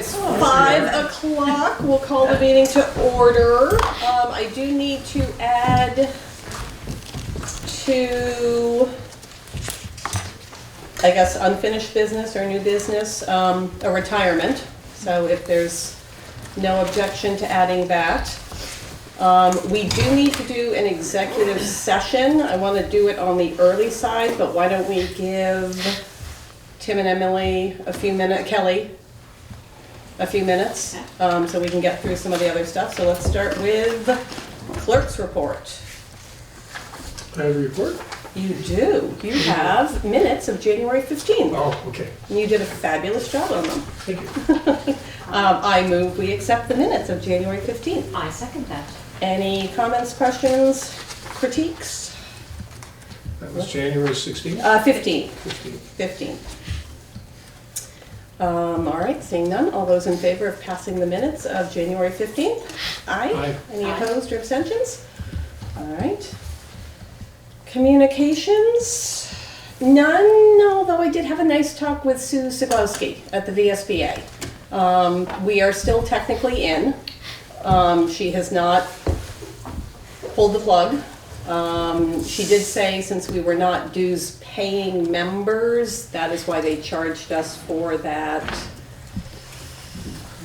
It's 5 o'clock. We'll call the meeting to order. I do need to add to, I guess, unfinished business or new business, a retirement. So if there's no objection to adding that. We do need to do an executive session. I want to do it on the early side, but why don't we give Tim and Emily a few minutes, Kelly, a few minutes, so we can get through some of the other stuff. So let's start with clerk's report. I have a report? You do. You have minutes of January 15th. Oh, okay. And you did a fabulous job on them. Thank you. I move we accept the minutes of January 15th. I second that. Any comments, questions, critiques? That was January 16th? 15. 15th. 15. All right, seeing none. All those in favor of passing the minutes of January 15th? Aye. Aye. Any Aye. opposed or abstentions? All right. Communications? None, although I did have a nice talk with Sue Sagowski at the VSBA. We are still technically in. She has not pulled the plug. She did say since we were not dues paying members, that is why they charged us for that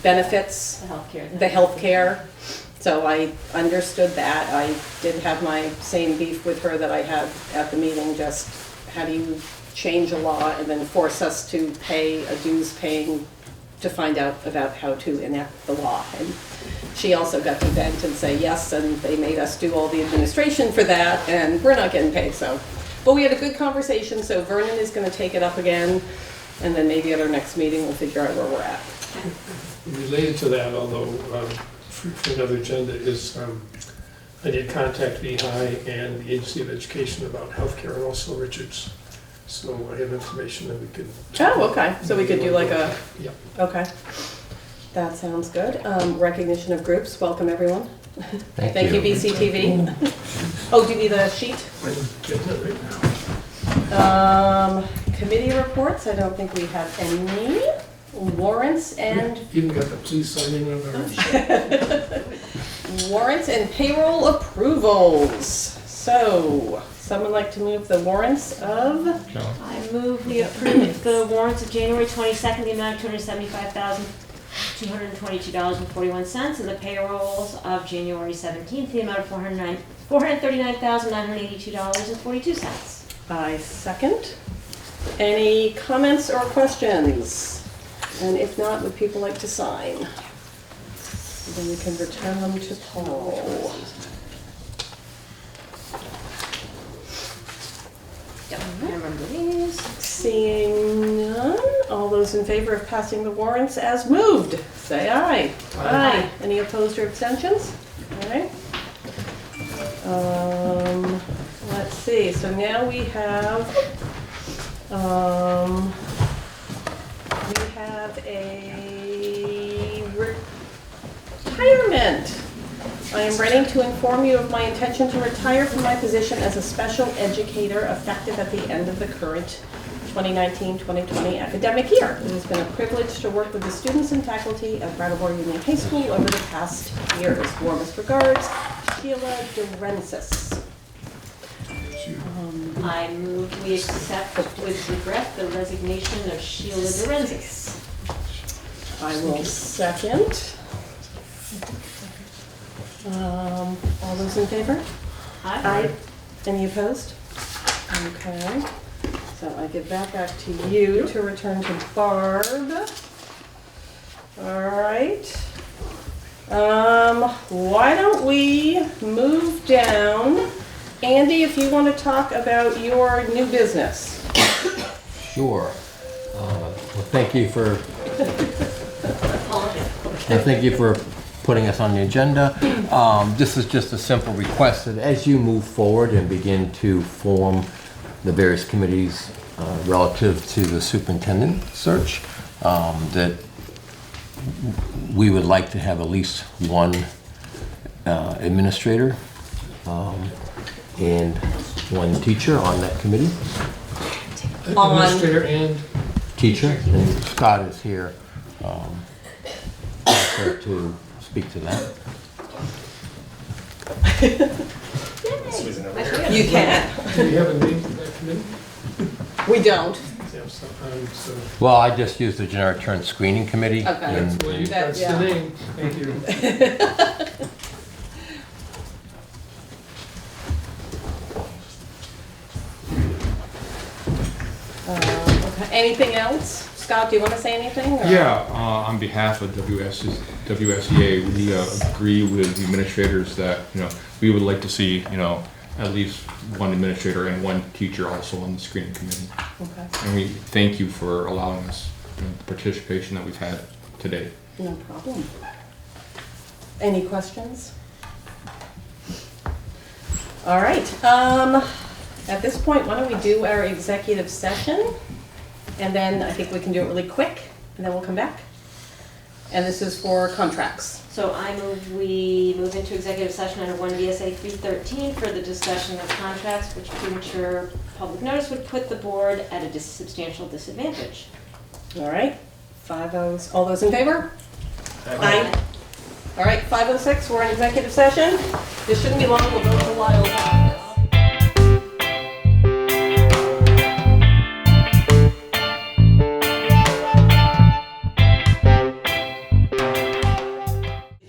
benefits, the healthcare. So I understood that. I did have my same beef with her that I had at the meeting, just how do you change a law and then force us to pay a dues paying to find out about how to enact the law. And she also got to vent and say yes, and they made us do all the administration for that, and we're not getting paid, so. But we had a good conversation, so Vernon is gonna take it up again, and then maybe at our next meeting, we'll figure out where we're at. Related to that, although for another agenda, is I did contact VHI and the Agency of Education about healthcare and also Richards. So I have information that we could. Oh, okay, so we could do like a, Yeah. okay. That sounds good. Recognition of groups, welcome everyone. Thank you, BCTV. Oh, do you need a sheet? I'm getting it right now. Committee reports, I don't think we have any. Warrants and Even got the police signing on there. warrants and payroll approvals. So, someone like to move the warrants of? I move we approve the warrants of January 22nd, the amount of $275,222.41, and the payrolls of January 17th, the amount of $439,982.42. I second. Any comments or questions? And if not, would people like to sign? Then we can return them to Paul. I remember these. Seeing none, all those in favor of passing the warrants as moved, say aye. Aye. Any opposed or abstentions? All right. Let's see, so now we have a retirement. I am writing to inform you of my intention to retire from my position as a special educator effective at the end of the current 2019-2020 academic year. It has been a privilege to work with the students and faculty at Brattleboro Union High School over the past years. Warmest regards, Sheila DeRensis. I move we accept with regret the resignation of Sheila DeRensis. I will second. All those in favor? Aye. Any opposed? Okay. So I give that back to you to return to Barb. All right. Why don't we move down? Andy, if you want to talk about your new business. Sure. Well, thank you for putting us on the agenda. This is just a simple request that as you move forward and begin to form the various committees relative to the superintendent search, that we would like to have at least one administrator and one teacher on that committee. Administrator and Teacher, and Scott is here. care to speak to that? You can. Do we have a name for that committee? We don't. Yeah, so, Well, I just used the generic term screening committee. Okay. and- well, That- that's yeah. the name, thank you. Okay. Anything else? Scott, do you want to say anything? or- Yeah, on behalf of WSEA, we agree with the administrators that, we would like to see, at least one administrator and one teacher also on the screening committee. Okay. And we thank you for allowing us the participation that we've had today. No problem. Any questions? All right, at this point, why don't we do our executive session? And then I think we can do it really quick, and then we'll come back. And this is for contracts. So I move we move into executive session under 1 VSA 313 for the discussion of contracts which premature public notice would put the board at a substantial disadvantage. All right, 5-0, all those in favor? Aye. All right, 5:06, we're in executive session. This shouldn't be long, we'll go to Lyle.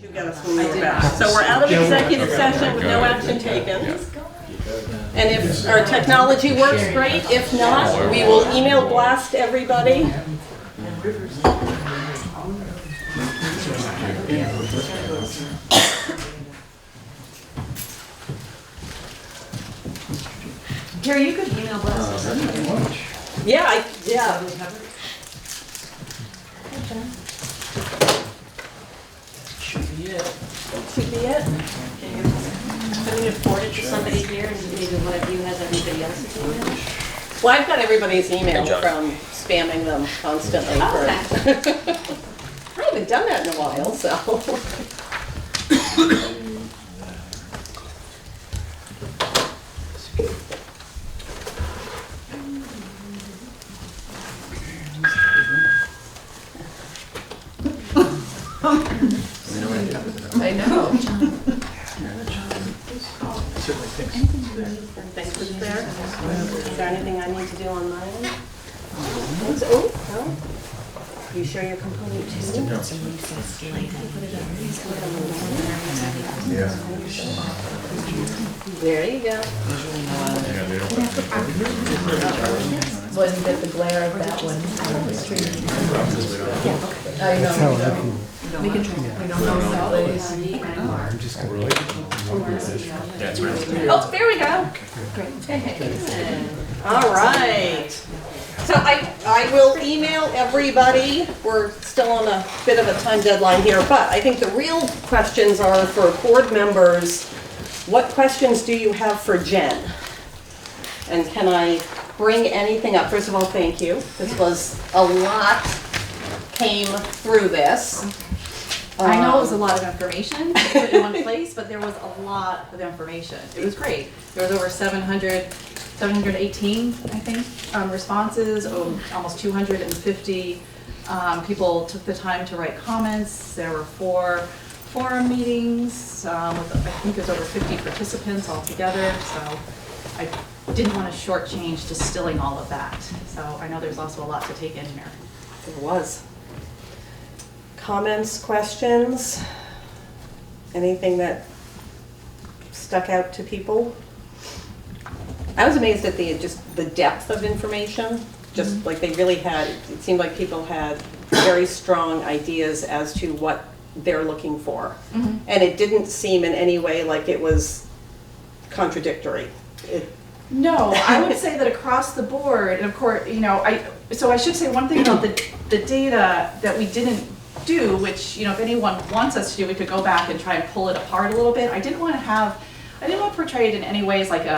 You got us when we were back. So we're out of executive session with no action taken. And if our technology works, great. If not, we will email blast everybody. Gary, you could email blast us. Yeah, Should be it. Can we afford it to somebody here and maybe one of you has everybody else's email? Well, I've got everybody's email from spamming them constantly. Okay. I haven't done that in a while, so. I know. Thanks for the fair. Is there anything I need to do on my end? Oh, no? You sure you're complete too? There you go. Wasn't it the glare of that one? I know. We can try. We don't know. Oh, there we go. All right. So I will email everybody. We're still on a bit of a time deadline here, but I think the real questions are for board members. What questions do you have for Jen? And can I bring anything up? First of all, thank you. This was a lot came through this. I know it was a lot of information to put in one place, but there was a lot of information. It was great. There was over 718, I think, responses, almost 250 people took the time to write comments. There were 4 forum meetings, with, I think there's over 50 participants altogether, so I didn't want to shortchange distilling all of that. So I know there's also a lot to take in here. There was. Comments, questions? Anything that stuck out to people? I was amazed at the depth of information. Just like they really had, it seemed like people had very strong ideas as to what they're looking for. Mm-hmm. And it didn't seem in any way like it was contradictory. No, I would say that across the board, and of course, so I should say one thing about the data that we didn't do, which, if anyone wants us to do, we could go back and try and pull it apart a little bit. I didn't want to portray it in any ways like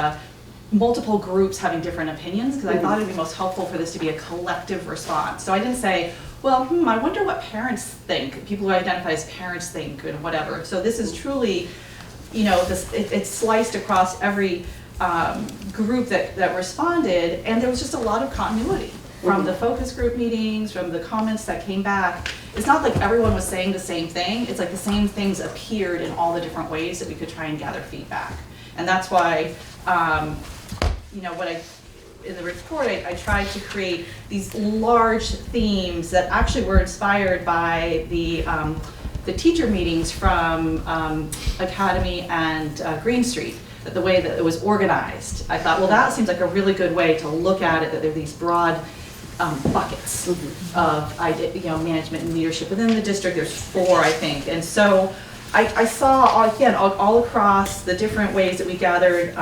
multiple groups having different opinions, because I thought it'd be most helpful for this to be a collective response. So I didn't say, well, I wonder what parents think, people who identify as parents think, and whatever. So this is truly, it's sliced across every group that responded, and there was just a lot of continuity. from the focus group meetings, from the comments that came back, it's not like everyone was saying the same thing. It's like the same things appeared in all the different ways that we could try and gather feedback. And that's why, you know, in the report, I tried to create these large themes that actually were inspired by the teacher meetings from Academy and Green Street, the way that it was organized. I thought, well, that seems like a really good way to look at it, that there are these broad buckets of management and leadership. Within the district, there's 4, I think. And so I saw, again, all across the different ways that we gathered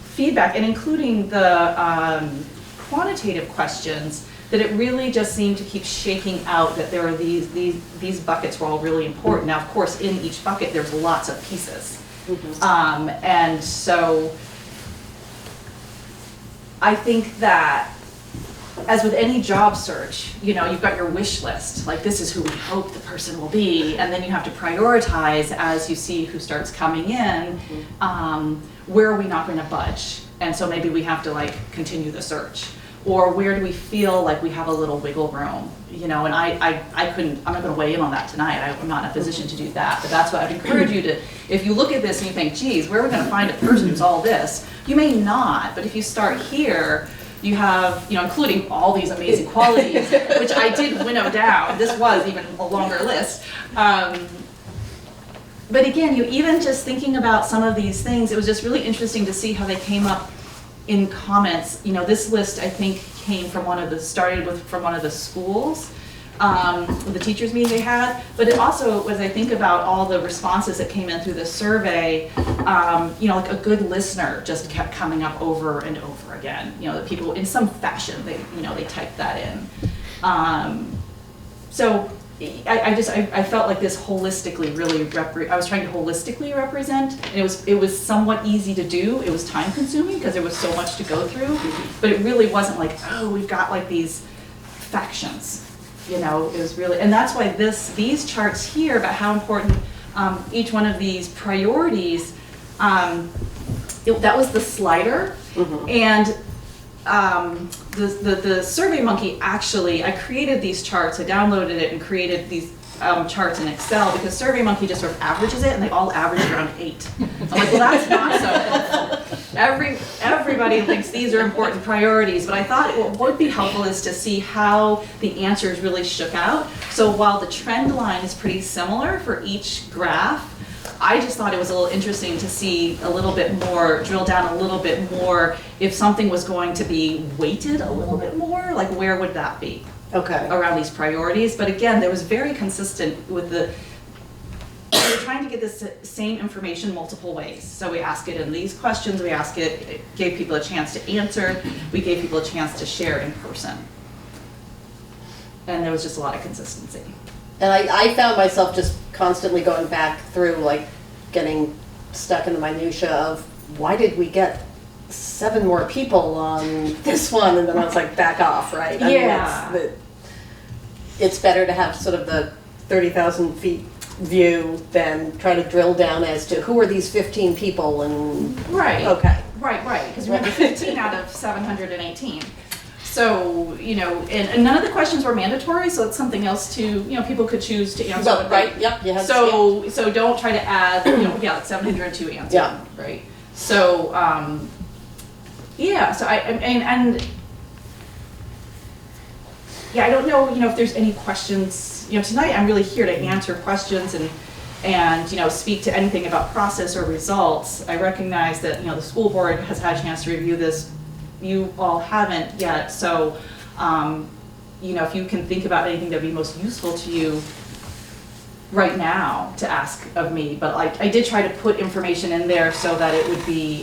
feedback, and including the quantitative questions, that it really just seemed to keep shaking out that there are these buckets were all really important. Now, of course, in each bucket, there's lots of pieces. And so I think that, as with any job search, you know, you've got your wish list, like this is who we hope the person will be, and then you have to prioritize as you see who starts coming in, where are we not going to budge? And so maybe we have to like continue the search. Or where do we feel like we have a little wiggle room, you know? And I'm not going to weigh in on that tonight. I'm not in a position to do that. But that's what I'd encourage you to, if you look at this and you think, geez, where are we going to find a person who's all this? You may not, but if you start here, you have, you know, including all these amazing qualities, which I did winnow down. This was even a longer list. But again, you even just thinking about some of these things, it was just really interesting to see how they came up in comments. You know, this list I think came from from one of the schools, the teachers meeting they had, but it also, as I think about all the responses that came in through the survey, you know, like a good listener just kept coming up over and over again. You know, the people in some fashion, they typed that in. So I felt like this holistically really I was trying to holistically represent, and it was somewhat easy to do. It was time consuming because there was so much to go through, but it really wasn't like, oh, we've got like these factions, you know. It was really, and that's why these charts here about how important each one of these priorities, that was the slider, and the SurveyMonkey, actually, I created these charts, I downloaded it and created these charts in Excel, because SurveyMonkey just sort of averages it, and they all average around 8. I'm like, well, that's not so helpful. Everybody thinks these are important priorities, but I thought what would be helpful is to see how the answers really shook out. So while the trend line is pretty similar for each graph, I just thought it was a little interesting to see a little bit more, drill down a little bit more, if something was going to be weighted a little bit more, like where would that be? Okay. Around these priorities. But again, there was very consistent with we were trying to get this same information multiple ways. So we ask it in these questions, it gave people a chance to answer, we gave people a chance to share in person. And there was just a lot of consistency. And I found myself just constantly going back through, like, getting stuck in the minutia of, why did we get 7 more people on this one? And then I was like, back off, right? Yeah. I mean, it's better to have sort of the 30,000 feet view than try to drill down as to who are these 15 people and... Right. Okay. Right, because remember, 15 out of 718. So, you know, and none of the questions were mandatory, so it's something else to, you know, people could choose to answer. Well, right, yep. You had So don't try to add, you know, like 702 answers, yeah. Right? So, yeah, so I don't know, you know, if there's any questions. You know, tonight I'm really here to answer questions and you know, speak to anything about process or results. I recognize that, you know, the school board has had a chance to review this. You all haven't yet, so you know, if you can think about anything that would be most useful to you right now to ask of me. But I did try to put information in there so that it would be,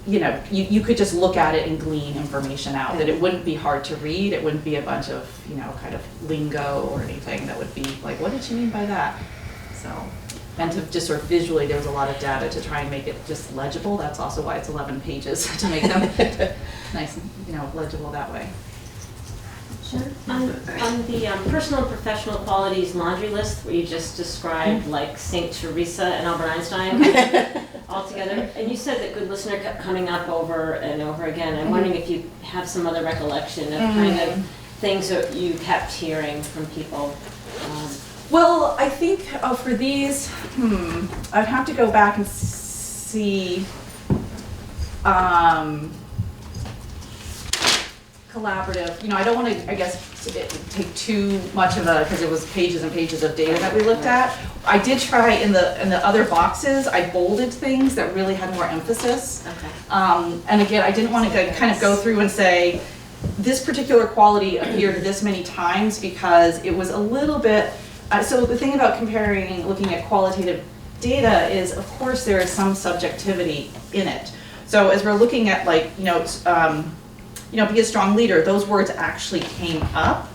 you know, you could just look at it and glean information out, that it wouldn't be hard to read, it wouldn't be a bunch of, you know, kind of lingo or anything that would be like, what did she mean by that? So. And to just sort of visually, there was a lot of data to try and make it just legible. That's also why it's 11 pages, to make them nice and, you know, legible that way. Jen, on the personal and professional qualities laundry list, where you just described like Saint Teresa and Albert Einstein all together, and you said that good listener kept coming up over and over again. I'm wondering if you have some other recollection of kind of things that you kept hearing from people. Well, I think for these, I'd have to go back and see collaborative. You know, I don't want to, I guess, take too much of a, because it was pages and pages of data that we looked at. I did try in the other boxes, I bolded things that really had more emphasis. Okay. And again, I didn't want to kind of go through and say, this particular quality appeared this many times, because it was a little bit, so the thing about looking at qualitative data is, of course, there is some subjectivity in it. So as we're looking at, like, be a strong leader, those words actually came up.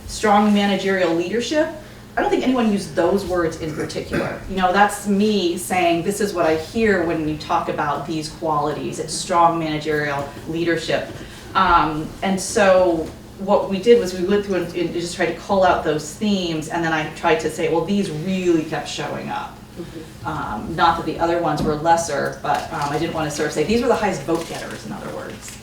Strong managerial leadership, I don't think anyone used those words in particular. You know, that's me saying, this is what I hear when you talk about these qualities. It's strong managerial leadership. And so what we did was we went through and just tried to call out those themes, and then I tried to say, well, these really kept showing up. Not that the other ones were lesser, but I didn't want to sort of say, these were the highest vote getters, in other words.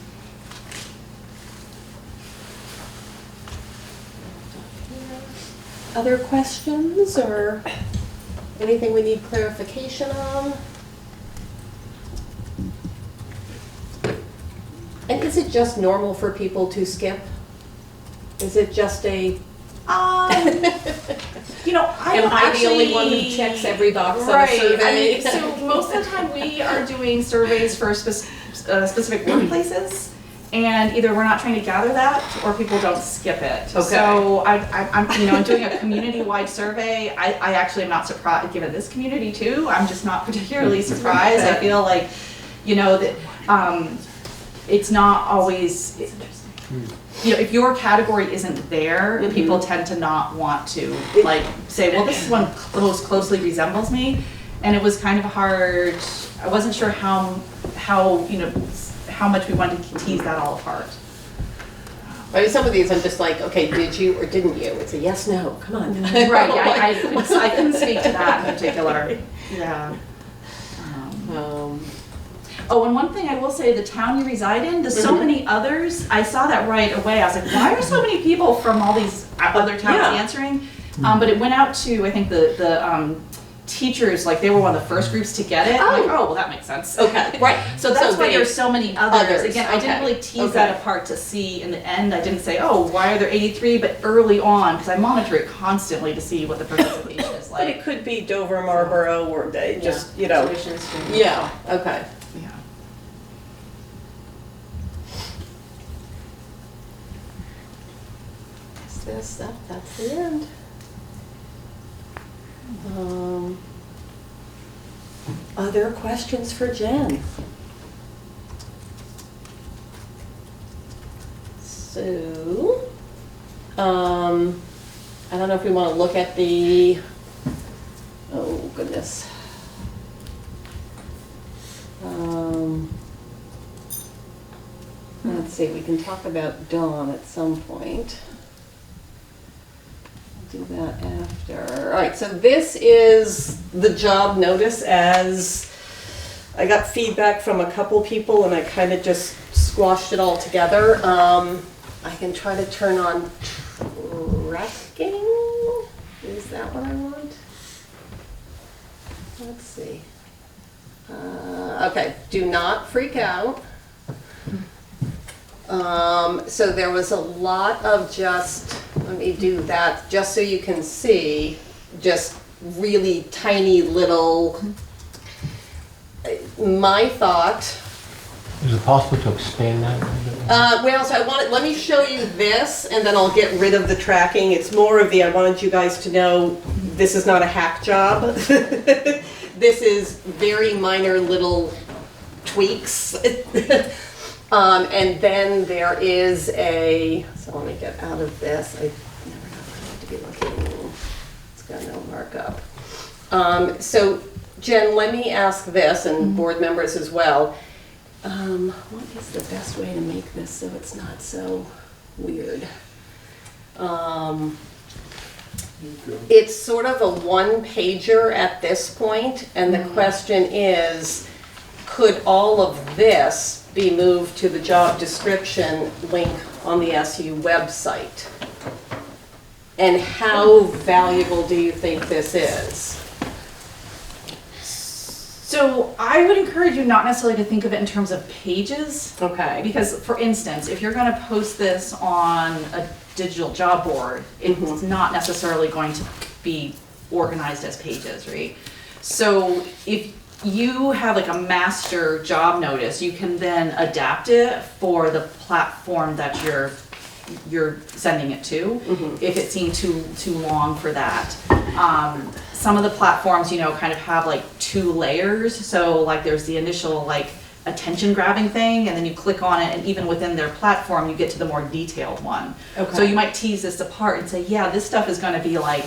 Other questions or anything we need clarification on? And is it just normal for people to skip? Is it just a, You know, am I the only one who checks every box on a right. survey? So most of the time we are doing surveys for specific workplaces, and either we're not trying to gather that, or people don't skip it. Okay. So I'm doing a community-wide survey. I actually am not surprised, given this community too. I'm just not particularly surprised. I feel like, that it's not always. If your category isn't there, people tend to not want to say, well, this one most closely resembles me, and it was kind of hard. I wasn't sure how much we wanted to tease that all apart. I mean, some of these I'm just like, okay, did you or didn't you? It's a yes, no, come on. Right, yeah, I couldn't speak to that in particular. Yeah. Oh, and one thing I will say, the town you reside in, there's so many others. I saw that right away. I was like, why are so many people from all these other towns answering? But it went out to, I think, the teachers, like they were one of the first groups to get it. I'm like, oh, well, that makes sense. Okay, right. So that's why there's so many others. Again, I didn't really tease Okay. that apart to see in the end. I didn't say, oh, why are there 83? But early on, because I monitor it constantly to see what the participation is But it like. could be Dover, Marlboro, or they just, Tuition students. Yeah, okay. Yeah. That's the end. Other questions for Jen? So, I don't know if we want to look at the, oh goodness. Let's see, we can talk about Dawn at some point. Do that after. All right, so this is the job notice, as I got feedback from a couple people and I kind of just squashed it all together. I can try to turn on tracking. Is that what I want? Let's see. Okay, do not freak out. So there was a lot of just, let me do that, just so you can see, just really tiny little, my thought. Is it possible to expand that a little bit? Well, so let me show you this, and then I'll get rid of the tracking. It's more of I wanted you guys to know, this is not a hack job. This is very minor little tweaks. And then there is so let me get out of this. I never have to be looking. It's got no markup. So Jen, let me ask this, and board members as well. What is the best way to make this so it's not so weird? It's sort of a one-pager at this point, and the question is, could all of this be moved to the job description link on the SU website? And how valuable do you think this is? So I would encourage you not necessarily to think of it in terms of pages. Okay. Because, for instance, if you're gonna post this on a digital job board, it's not necessarily going to be organized as pages, right? So if you have like a master job notice, you can then adapt it for the platform that you're sending it to, if it seemed too long for that. Some of the platforms, you know, kind of have like 2 layers. So like there's the initial like attention grabbing thing, and then you click on it, and even within their platform you get to the more detailed one. Okay. So you might tease this apart and say, yeah, this stuff is going to be like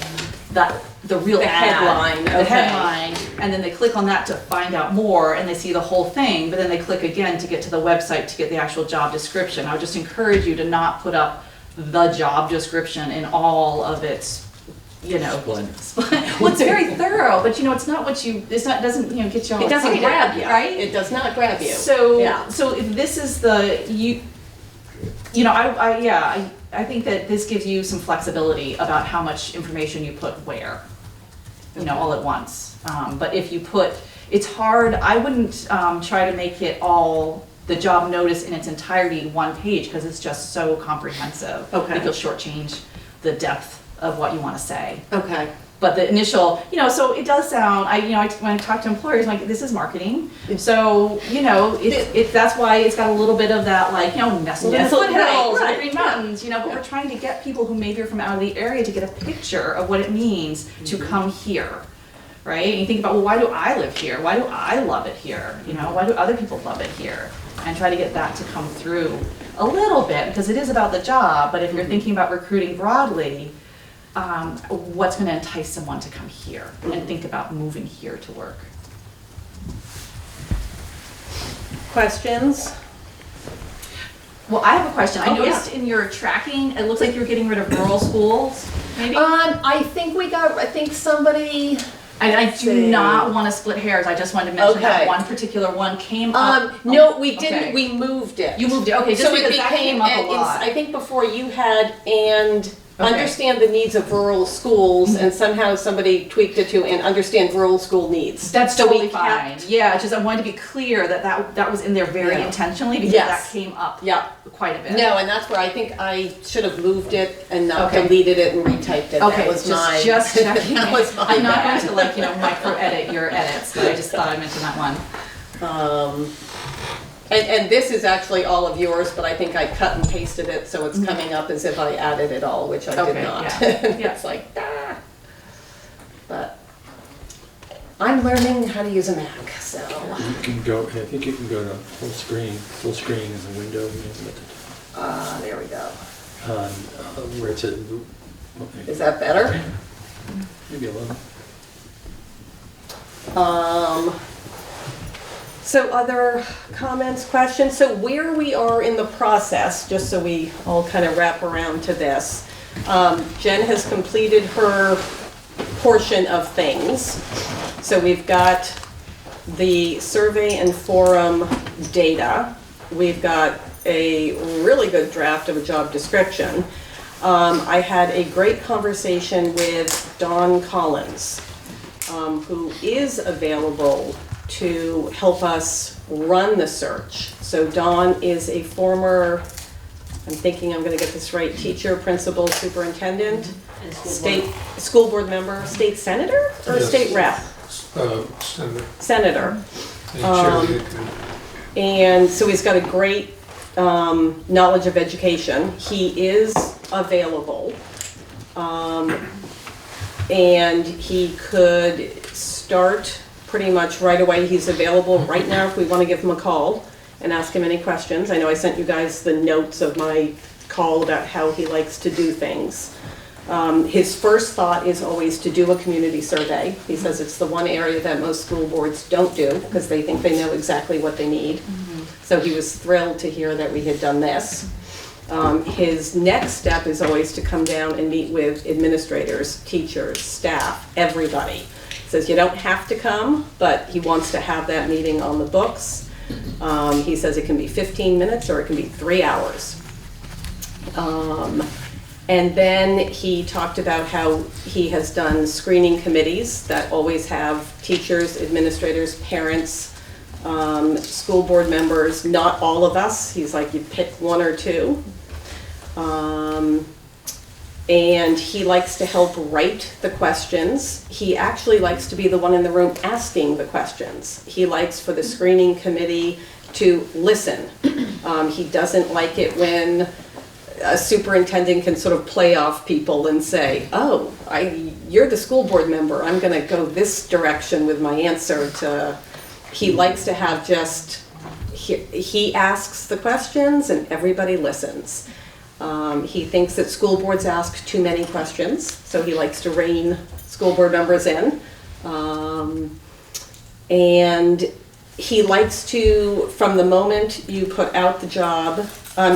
the real The ad, headline, the okay. headline, and then they click on that to find out more, and they see the whole thing, but then they click again to get to the website to get the actual job description. I would just encourage you to not put up the job description in all of its, you know, well, it's very thorough, but you know, it's not what you, doesn't, you know, get you all It doesn't excited, grab you, right? It does not grab you. So, Yeah. so if this is I think that this gives you some flexibility about how much information you put where, you know, all at once. But if you put, it's hard, I wouldn't try to make it all, the job notice in its entirety one page, because it's just so comprehensive. Okay. I think you'll shortchange the depth of what you want to say. Okay. But the initial, you know, so it does sound, when I talk to employers, I'm like, this is marketing. So, you know, that's why it's got a little bit of that, like, you know, nestled in the Nestled, foothills, right, the Green Mountains, you know, but we're trying to get people who maybe are from out of the area to get a picture of what it means to come here, right? And you think about, well, why do I live here? Why do I love it here? You know, why do other people love it here? And try to get that to come through a little bit, because it is about the job, but if you're thinking about recruiting broadly, what's going to entice someone to come here and think about moving here to work? Questions? Well, I have a question. I Oh, noticed in your tracking, it looks like you're getting rid of rural schools, maybe? I think somebody, I see. do not want to split hairs. I just wanted to mention that Okay. one particular one came up. no, we didn't, okay. we moved it. You moved it, okay, just So it because that became, came up a lot. I think before you had, and Okay. understand the needs of rural schools, and somehow somebody tweaked it to, and understand rural school needs. That's So we totally fine. kept- Yeah, it's just I wanted to be clear that was in there very Yeah. intentionally, because Yes. that came up Yeah. quite a bit. No, and that's where I think I should have moved it and not Okay. deleted it and retyped it. Okay, That was my. just checking. That was my I'm not going bad. to like, you know, micro edit your edits, but I just thought I mentioned that one. And this is actually all of yours, but I think I cut and pasted it, so it's coming up as if I added it all, which I did Okay, not. yeah. Yeah. It's like, ah. But I'm learning how to use a Mac, so. You can go, I think you can go to full screen. Full screen is a window, There we go. where it says, Is that better? maybe a little. So other comments, questions? So where we are in the process, just so we all kind of wrap around to this, Jen has completed her portion of things. So we've got the survey and forum data. We've got a really good draft of a job description. I had a great conversation with Dawn Collins, who is available to help us run the search. So Dawn is a former, I'm thinking I'm gonna get this right, teacher, principal, superintendent, And school state, board. school board member, state senator or Yes. state rep? Senator, Senator. and chair of the committee. And so he's got a great knowledge of education. He is available. And he could start pretty much right away. He's available right now if we want to give him a call and ask him any questions. I know I sent you guys the notes of my call about how he likes to do things. His first thought is always to do a community survey. He says it's the one area that most school boards don't do because they think they know exactly what they need. So he was thrilled to hear that we had done this. His next step is always to come down and meet with administrators, teachers, staff, everybody. Says you don't have to come, but he wants to have that meeting on the books. He says it can be 15 minutes or it can be 3 hours. And then he talked about how he has done screening committees that always have teachers, administrators, parents, school board members, not all of us. He's like, you pick one or two. And he likes to help write the questions. He actually likes to be the one in the room asking the questions. He likes for the screening committee to listen. He doesn't like it when a superintendent can sort of play off people and say, oh, you're the school board member, I'm gonna go this direction with my answer to, he likes to have just, he asks the questions and everybody listens. He thinks that school boards ask too many questions, so he likes to rein school board members in. And he likes to, from the moment you put out the job,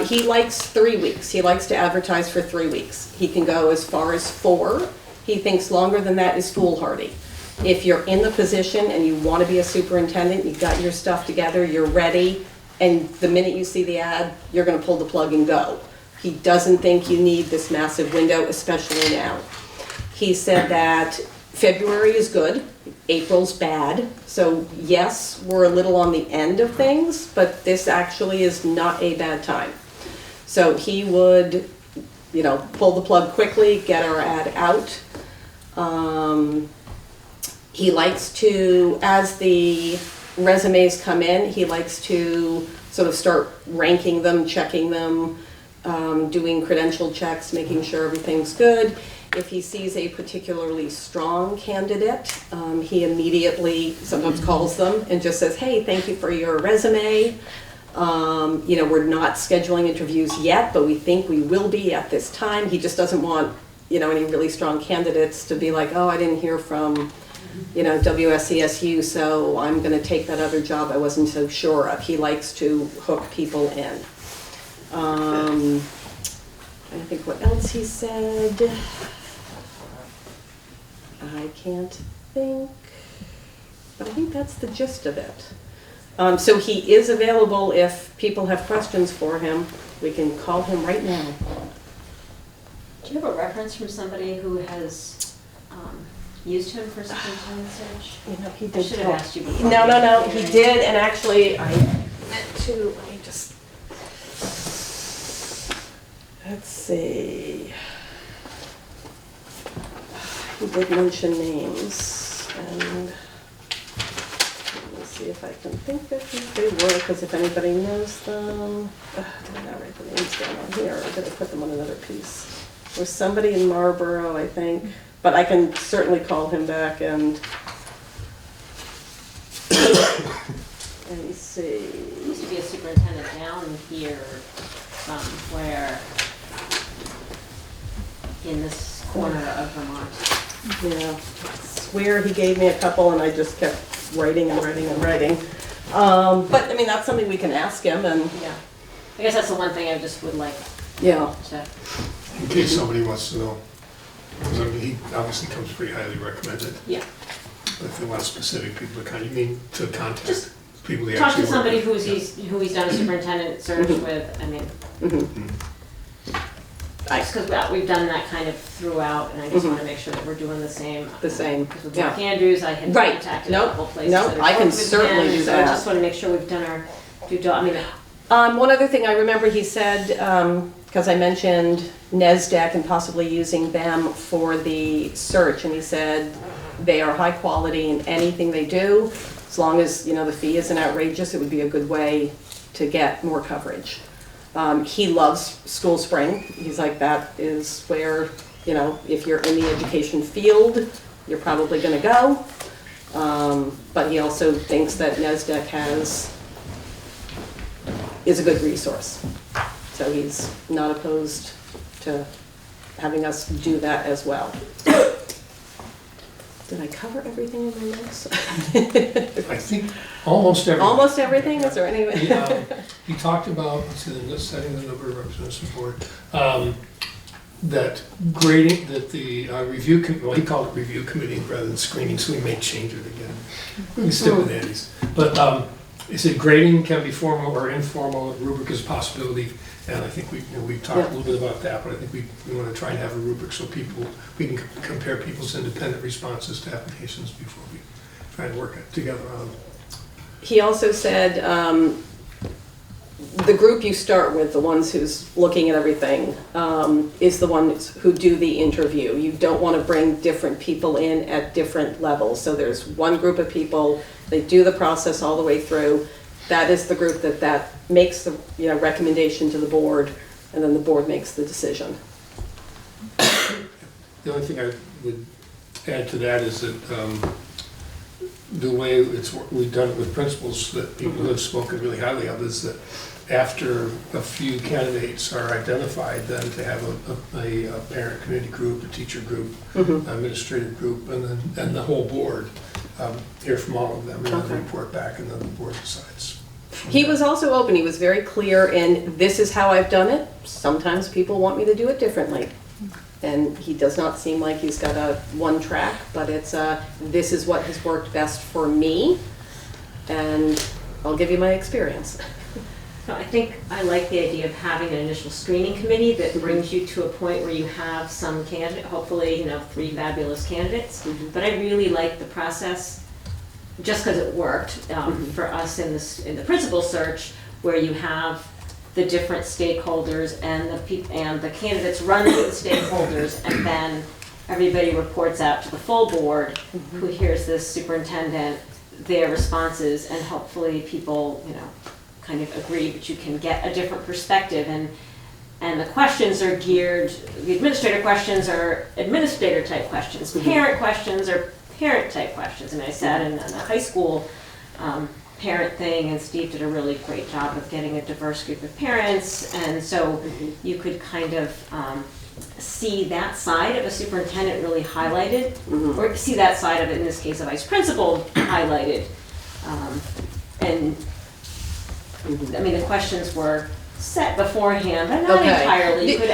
he likes 3 weeks. He likes to advertise for 3 weeks. He can go as far as 4. He thinks longer than that is foolhardy. If you're in the position and you want to be a superintendent, you've got your stuff together, you're ready, and the minute you see the ad, you're going to pull the plug and go. He doesn't think you need this massive window, especially now. He said that February is good, April's bad, so yes, we're a little on the end of things, but this actually is not a bad time. So he would, pull the plug quickly, get our ad out. He likes to, as the resumes come in, he likes to sort of start ranking them, checking them, doing credential checks, making sure everything's good. If he sees a particularly strong candidate, he immediately sometimes calls them and just says, hey, thank you for your resume. We're not scheduling interviews yet, but we think we will be at this time. He just doesn't want, any really strong candidates to be like, oh, I didn't hear from, WSESU, so I'm going to take that other job I wasn't so sure of. He likes to hook people in. I think what else he said. I can't think, but I think that's the gist of it. So he is available if people have questions for him. We can call him right now. Do you have a reference from somebody who has used him for superintendent search? He I did. should have asked you before. No, he did, and actually, I meant to, let me just, let's see. He did mention names, and let me see if I can think of who they were, because if anybody knows them, did I not write the names down on here, or did I put them on another piece? There's somebody in Marlboro, I think, but I can certainly call him back and see. There used to be a superintendent down here somewhere in this corner of Vermont. Yeah, I swear he gave me a couple and I just kept writing and writing and writing. But I mean, that's something we can ask him, and Yeah. I guess that's the one thing I just would like yeah. to. In case somebody wants to know, because he obviously comes pretty highly recommended. Yeah. But if they want specific people to contact Just people they Talk actually to somebody work with. who he's done a superintendent search with, I mean, just because we've done that kind of throughout, and I just want to make sure that we're doing the same. The same, Because with yeah. Mark Andrews, I had Right. contacted Nope. a couple places. Nope. that have I can worked with certainly him, do so I that. just want to make sure we've done our due diligence. One other thing I remember he said, because I mentioned NESDEC and possibly using them for the search, and he said they are high quality in anything they do. As long as, the fee isn't outrageous, it would be a good way to get more coverage. He loves School Spring. He's like, that is where, if you're in the education field, you're probably going to go. But he also thinks that NESDEC is a good resource. So he's not opposed to having us do that as well. Did I cover everything in my notes? I think almost everything. Almost everything, is there any? He talked about, let's see, setting the number of representatives to the board. That grading, that the review, well, he called it review committee rather than screening, so we may change it again. We can stick with Andy's. But he said grading can be formal or informal, rubric is a possibility. And I think we've talked a little bit about that, but I think we want to try and have a rubric so we can compare people's independent responses to applications before we try and work it together on. He also said, the group you start with, the ones who's looking at everything, is the ones who do the interview. You don't want to bring different people in at different levels. So there's one group of people, they do the process all the way through. That is the group that makes the recommendation to the board, and then the board makes the decision. The only thing I would add to that is that the way we've done it with principals that people have spoken really highly of is that after a few candidates are identified, then to have a parent committee group, a teacher group, administrative group, and the whole board hear from all of them and then report back, and then the board decides. He was also open. He was very clear in, this is how I've done it. Sometimes people want me to do it differently. And he does not seem like he's got a one track, but it's this is what has worked best for me, and I'll give you my experience. So I think I like the idea of having an initial screening committee that brings you to a point where you have some candidate, hopefully 3 fabulous candidates. But I really like the process, just because it worked for us in the principal search, where you have the different stakeholders and the candidates run through the stakeholders, and then everybody reports out to the full board, who hears this superintendent, their responses, and hopefully people kind of agree, but you can get a different perspective, and the questions are geared, the administrator questions are administrator type questions, parent questions are parent type questions. And I sat in a high school parent thing, and Steve did a really great job of getting a diverse group of parents, and so you could kind of see that side of a superintendent really highlighted, or see that side of it, in this case a vice principal, highlighted. And I mean, the questions were set beforehand, but not entirely. You could,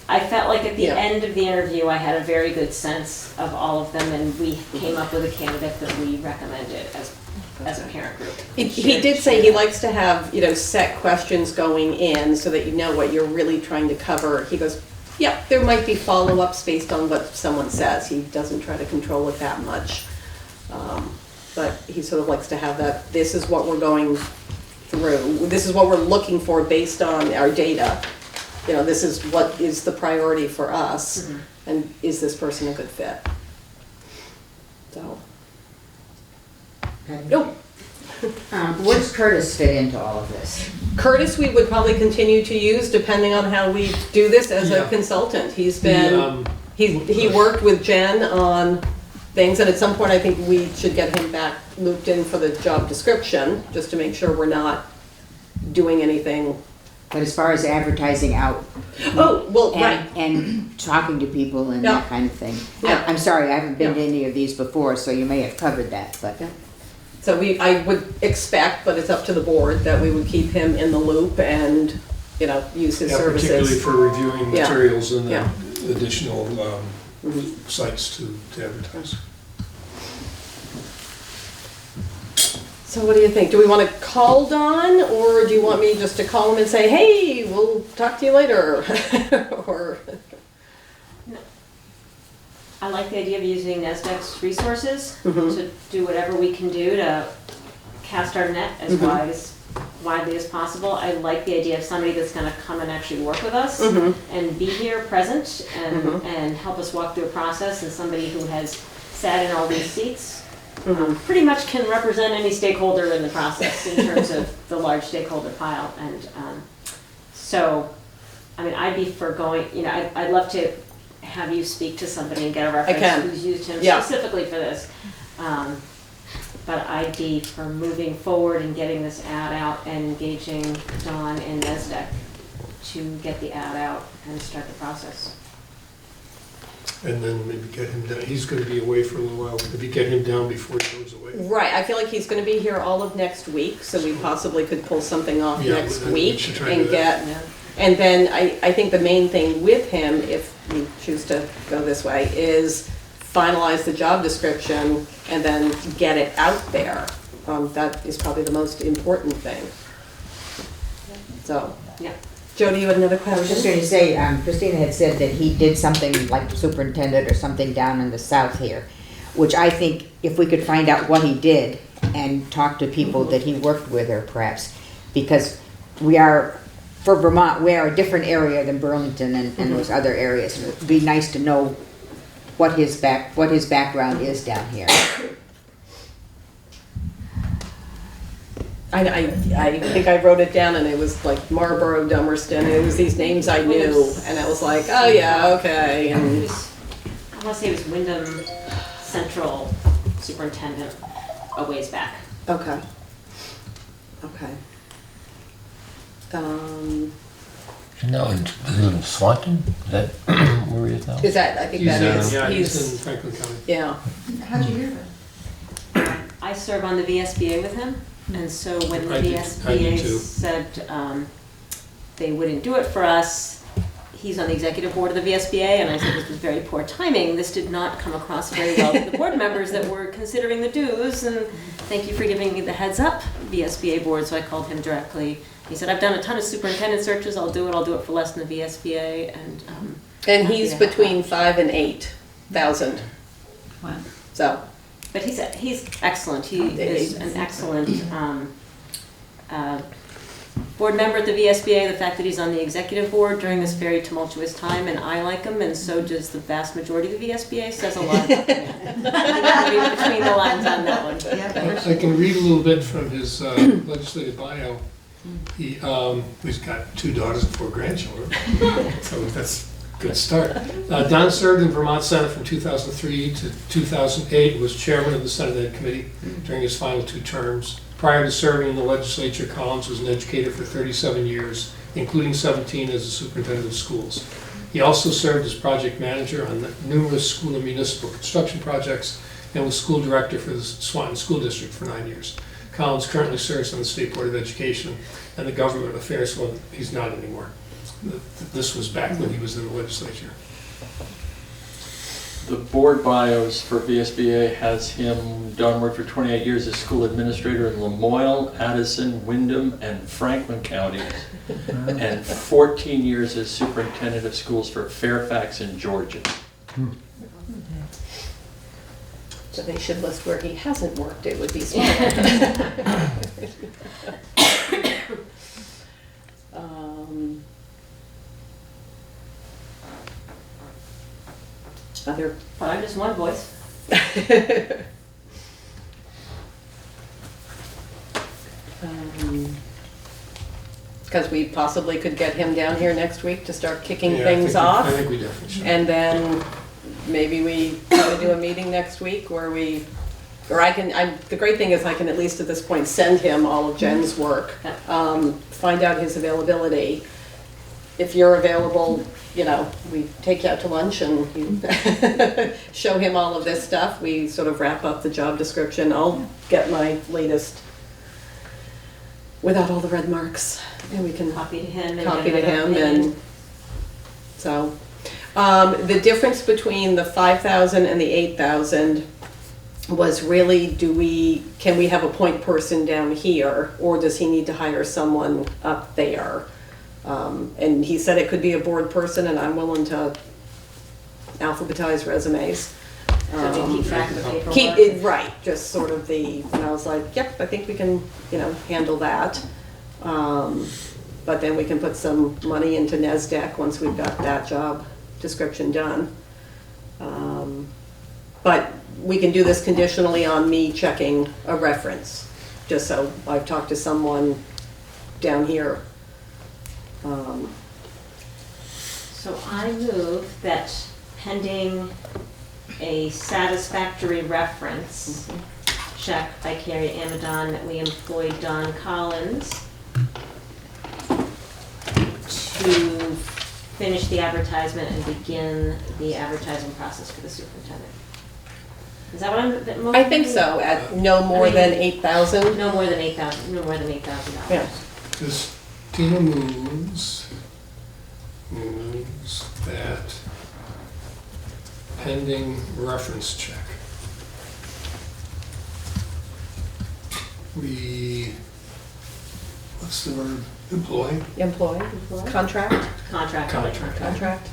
I felt like at the end of the interview, I had a very good sense of all of them, and we came up with a candidate that we recommended as a parent group. He did say he likes to have, set questions going in so that you know what you're really trying to cover. He goes, yeah, there might be follow-ups based on what someone says. He doesn't try to control it that much. But he sort of likes to have that, this is what we're going through. This is what we're looking for based on our data. This is what is the priority for us, and is this person a good fit? So. No. Where does Curtis fit into all of this? Curtis, we would probably continue to use depending on how we do this as a consultant. He's been, he worked with Jen on things, and at some point I think we should get him back looped in for the job description, just to make sure we're not doing anything. But as far as advertising out, and talking to people and that kind of thing. Yeah. I'm sorry, I haven't been to any of these before, so you may have covered that, but. So I would expect, but it's up to the board, that we would keep him in the loop and, use his services. Particularly for reviewing materials and Yeah. additional sites to advertise. So what do you think? Do we want to call Don, or do you want me just to call him and say, hey, we'll talk to you later? Or I like the idea of using NASDAQ's resources to do whatever we can do to cast our net as widely as possible. I like the idea of somebody that's going to come and actually work with us and be here present and help us walk through a process, and somebody who has sat in all these seats pretty much can represent any stakeholder in the process in terms of the large stakeholder pile. And so, I mean, I'd be for going, I'd love to have you speak to somebody and get a reference who's used him specifically for this. But I'd be for moving forward and getting this ad out and engaging Dawn and NASDAQ to get the ad out and start the process. and then maybe get him down. He's gonna be away for a little while, maybe get him down before he goes away. Right, I feel like he's gonna be here all of next week, so we possibly could pull something off Yeah, next we week should try to do and that. get, and then I think the main thing with him, if you choose to go this way, is finalize the job description and then get it out there. That is probably the most important thing. So, Yeah. Jody, you had another I was just question? going to say, Christina had said that he did something like superintendent or something down in the south here, which I think if we could find out what he did and talk to people that he worked with, or perhaps, because we are, for Vermont, we are a different area than Burlington and those other areas. It would be nice to know what his background is down here. I think I wrote it down and it was like Marlboro, Dummerston, it was these names I knew, and I was like, oh yeah, okay, He and, was, I want to say he was Windham Central Superintendent a ways back. okay. Okay. No, does he live in Swanton? Is that where he is now? Is that, I think that is, Yeah, he's in he's, Franklin County. yeah, How'd you hear of it? I serve on the VSBA with him, and so when the I did VSBA too. said they wouldn't do it for us, he's on the executive board of the VSBA, and I said this was very poor timing. This did not come across very well to the board members that were considering the dues, and thank you for giving me the heads up, VSBA board, so I called him directly. He said, I've done a ton of superintendent searches, I'll do it for less than the VSBA, and he's Yeah. between 5,000 and 8,000, Wow. so, but he's excellent. He is an excellent board member at the VSBA. The fact that he's on the executive board during this very tumultuous time, and I like him, and so does the vast majority of the VSBA, says a lot about him. Read between the lines on that one. I can read a little bit from his legislative bio. He's got 2 daughters and 4 grandchildren, so that's a good start. Don served in Vermont Senate from 2003 to 2008, was chairman of the Senate Ed Committee during his final 2 terms. Prior to serving in the legislature, Collins was an educator for 37 years, including 17 as a superintendent of schools. He also served as project manager on numerous school and municipal construction projects and was school director for the Swanton School District for 9 years. Collins currently serves on the State Board of Education and the Government Affairs, well, he's not anymore. This was back when he was in the legislature. The board bios for VSBA has him done work for 28 years as school administrator in Lamoille, Addison, Windham, and Franklin counties, and 14 years as superintendent of schools for Fairfax and Georgia. so they should list where he hasn't worked, it would be smart. Other, But I'm just one voice. because we possibly could get him down here next week to start kicking Yeah, I things think off. I think we definitely should. And then maybe we try to do a meeting next week where we, or the great thing is I can at least at this point send him all of Jen's work, find out his availability. If you're available, you know, we take you out to lunch and you show him all of this stuff. We sort of wrap up the job description. I'll get my latest without all the red marks and we can Copy to him. And copy to get him opinion. and so. The difference between the 5,000 and the 8,000 was really, can we have a point person down here or does he need to hire someone up there? And he said it could be a board person and I'm willing to alphabetize resumes. So we keep track of the paperwork. Keep it right, just sort of and I was like, yep, I think we can, handle that. But then we can put some money into NESDEC once we've got that job description done. But we can do this conditionally on me checking a reference, just so I've talked to someone down here. So I move that pending a satisfactory reference check by Carrie Amadon that we employed Don Collins to finish the advertisement and begin the advertising process for the superintendent. Is that what I'm? I think so, at no more than 8,000. No more than $8,000, no more than $8,000. Yeah. Christina moves that pending reference check. What's the word, employ? Employee, contract, Contract. contract.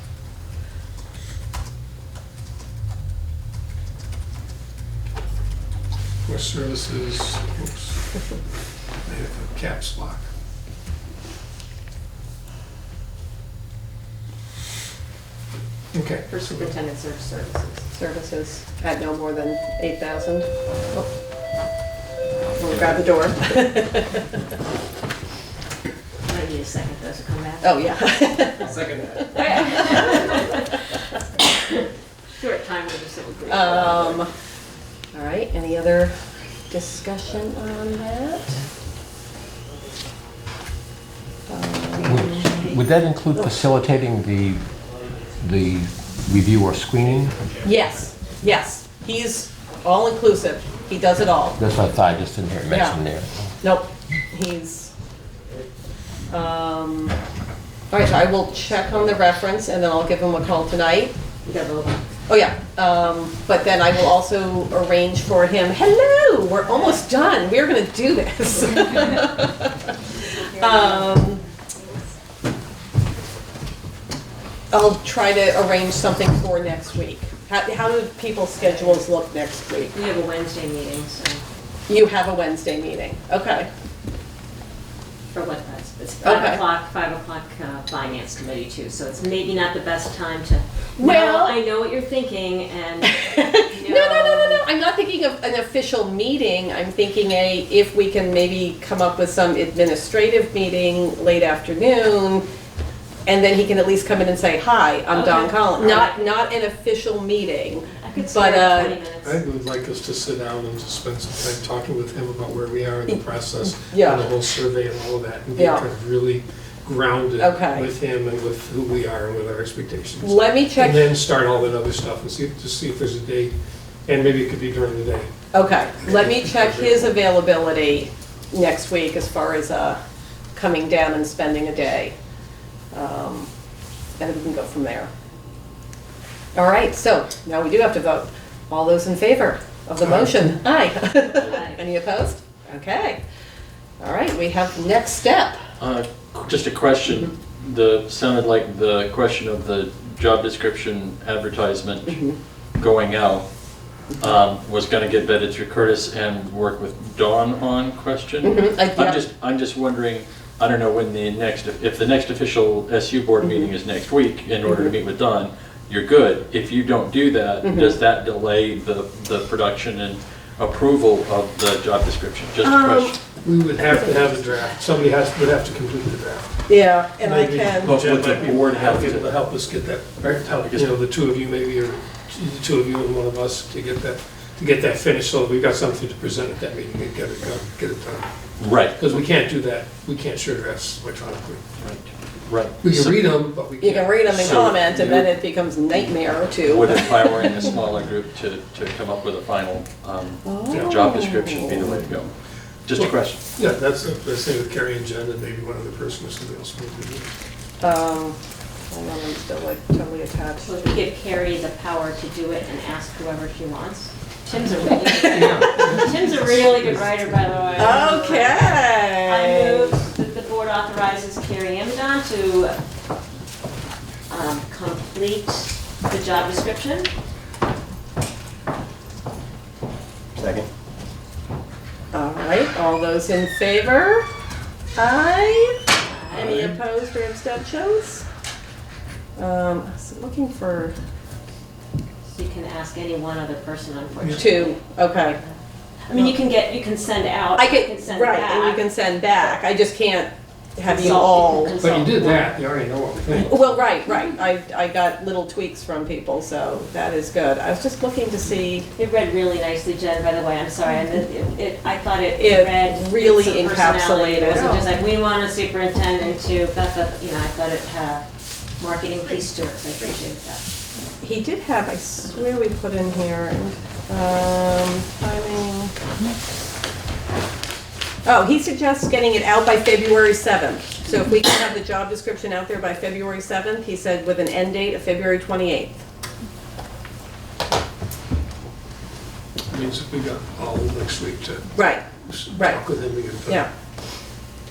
For services, oops, I have a caps lock. Okay. For superintendent search services. Services at no more than 8,000. Oh. We'll grab the door. I need a second though to come back. Oh, yeah. Second that. Short time with the civil group. All right, any other discussion on that? Would that include facilitating the review or screening? Yes, yes, he's all-inclusive. He does it all. That's what I thought, I just didn't hear it mentioned there. Nope, he's, all right, so I will check on the reference and then I'll give him a call tonight. You got a little. Oh, yeah, but then I will also arrange for him, hello, we're almost done, we're gonna do this. I'll try to arrange something for next week. How do people's schedules look next week? We have a Wednesday meeting, so, You have a Wednesday meeting, okay. for what that's, it's Okay. 5 o'clock finance committee too, so it's maybe not the best time to. Well- No, I know what you're thinking and. No, I'm not thinking of an official meeting, I'm thinking if we can maybe come up with some administrative meeting late afternoon, and then he can at least come in and say, hi, I'm Don Okay. Collins. All right. Not an official meeting, I could but, spare 20 minutes. I would like us to sit down and just spend some time talking with him about where we are in the process. Yeah. And the whole survey and all of that, and get Yeah. kind of really grounded Okay. with him and with who we are and with our expectations. let me check, And then start all that other stuff and see if there's a date, and maybe it could be during the day. okay, let me check his availability next week as far as coming down and spending a day. And we can go from there. All right, so now we do have to vote. All those in favor of the motion? Aye. Any opposed? Okay. All right, we have next step. Just a question, sounded like the question of the job description advertisement going out was gonna get vetted through Curtis and work with Dawn on question. Yeah. I'm just wondering, I don't know when if the next official SU board meeting is next week, in order to meet with Dawn, you're good. If you don't do that, does that delay the production and approval of the job description? Just a question. We would have to have a draft, somebody would have to complete the draft. Yeah, and I Maybe can, But Jen would the might be board have able to- help us get that, help, the two of you maybe, or the two of you and one of us to get that finished, so that we've got something to present at that meeting and get it done. Right, Because we can't do that, we can't share drafts electronically. right. We can So read them, but we can't. you can read them and So comment, and then it becomes nightmare too. Would empowering a smaller group to come up with a final job description be the way to go? Just a question. Yeah, that's the same with Carrie and Jen, and maybe one other person or somebody else. Hold on, I'm still like totally attached. So if we give Carrie the power to do it and ask whoever she wants. Tim's a really good writer, by the way. I Okay. move that the board authorizes Carrie Amidon to complete the job description. Second. All right, all those in favor? Aye. Any opposed or abstentions? I was looking for So you can ask any one other person, unfortunately. two, okay. I mean, you can send out, I you can can, send right, and you back. can send back, I just can't have you Consult. all. But you did that, you already know what we think. Well, right, I got little tweaks from people, so that is good. I was just looking to see, It read really nicely, Jen, by the way, I'm sorry, I thought it It read. really some personality. encapsulated. It wasn't just like, we want a superintendent to, I thought it marketing piece to it, so I appreciate that. He did have, I swear we put in here, timing. Oh, he suggests getting it out by February 7th. So if we can have the job description out there by February 7th, he said with an end date of February 28th. Means we got all next week to Right, right. talk with him again. Yeah.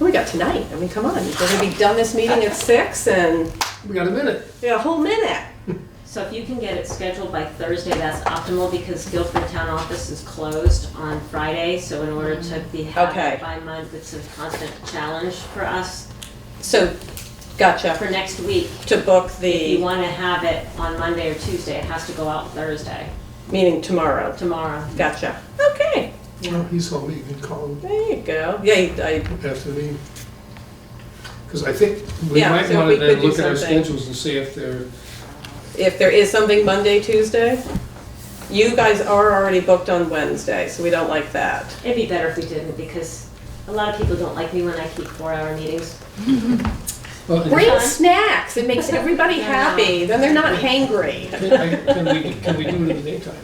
We got tonight. I mean, come on. We're gonna be done this meeting at 6 and We got a minute. we got a whole minute. So if you can get it scheduled by Thursday, that's optimal because Guilford Town Office is closed on Friday. So in order to have Okay. it by month, it's a constant challenge for us. So, gotcha. For next week, To book if you the, want to have it on Monday or Tuesday, it has to go out Thursday, meeting tomorrow. tomorrow. Gotcha. Okay. Oh, he's home, you can call him There you go. Yeah, after the meeting. Because I think we Yeah, might so want we to could then do look at our something. schedules and see if they're, if there is something Monday, Tuesday, you guys are already booked on Wednesday, so we don't like that. It'd be better if we didn't because a lot of people don't like me when I keep 4-hour meetings. well, Bring snacks. It makes everybody happy. Then they're not hangry. can we do it in the daytime?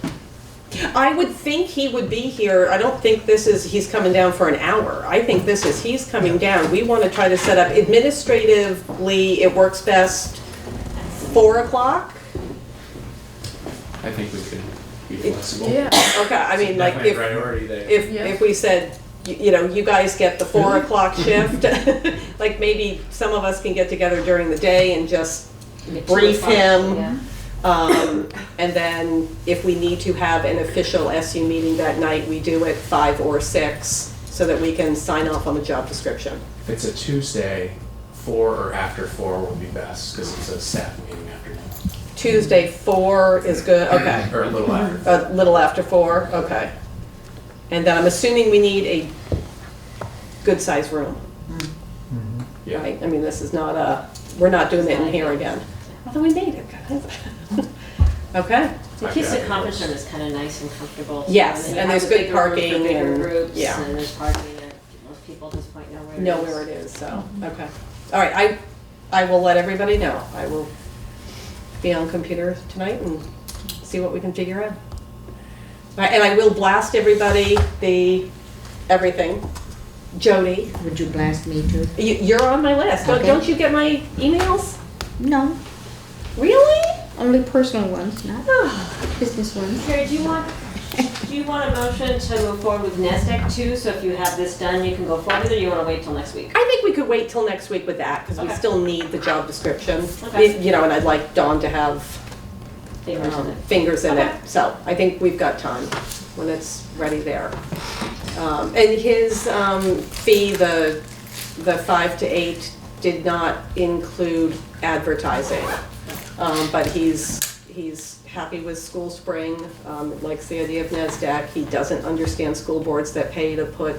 I would think he would be here. I don't think this is, he's coming down for an hour. I think this is, he's coming down. We want to try to set up, administratively, it works best 4 o'clock? I think we could be flexible. Okay, I mean, like, Definitely a if, priority there. if we said, you know, you guys get the 4 o'clock shift, like, maybe some of us can get together during the day and just brief him. Yeah. And then if we need to have an official SU meeting that night, we do it 5 or 6 so that we can sign off on the job description. If it's a Tuesday, 4 or after 4 would be best, because it's a staff meeting afternoon. Tuesday, 4 is good, okay. Or a little after. A little after 4, okay. And then I'm assuming we need a good-sized room, Yeah. right? I mean, this is not a, we're not doing it in here again. Although we made it, guys. Okay. The Keystone Conference Room is kind of nice and comfortable. Yes, then you and have there's the good bigger room for parking bigger and- groups, yeah. and there's parking that most people at this point know where it is. Know where it is, so, okay. All right, I will let everybody know. I will be on computer tonight and see what we can figure out. All right, and I will blast everybody, everything. Jody, Would you blast me too? you're on my list. Okay. Don't you get my emails? No, Really? only personal ones, not business ones. Carrie, do you want a motion to move forward with NASDAQ too? So if you have this done, you can go forward, or do you want to wait till next week? I think we could wait till next week with that, because we Okay. still need the job description. Okay. You know, and I'd like Dawn to have Fingers in it. fingers in it. Okay. So I think we've got time when it's ready there. And his fee, the 5 to 8, did not include advertising. But he's happy with School Spring, likes the idea of NASDAQ. He doesn't understand school boards that pay to put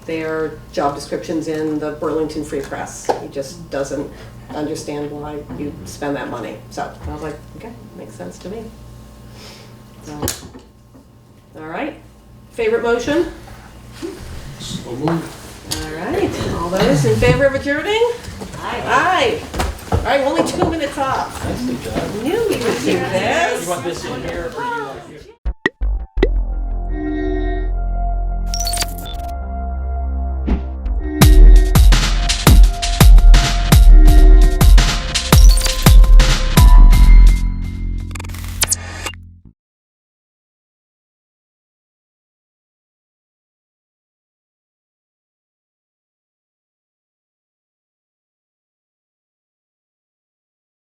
their job descriptions in the Burlington Free Press. He just doesn't understand why you spend that money. So I was like, okay, makes sense to me. So, all right, favorite motion? So moved. All right, all those in favor of adjourning? Aye. Aye. All right, only 2 minutes off. Nicely done. Knew we would do this. You want this in here? or you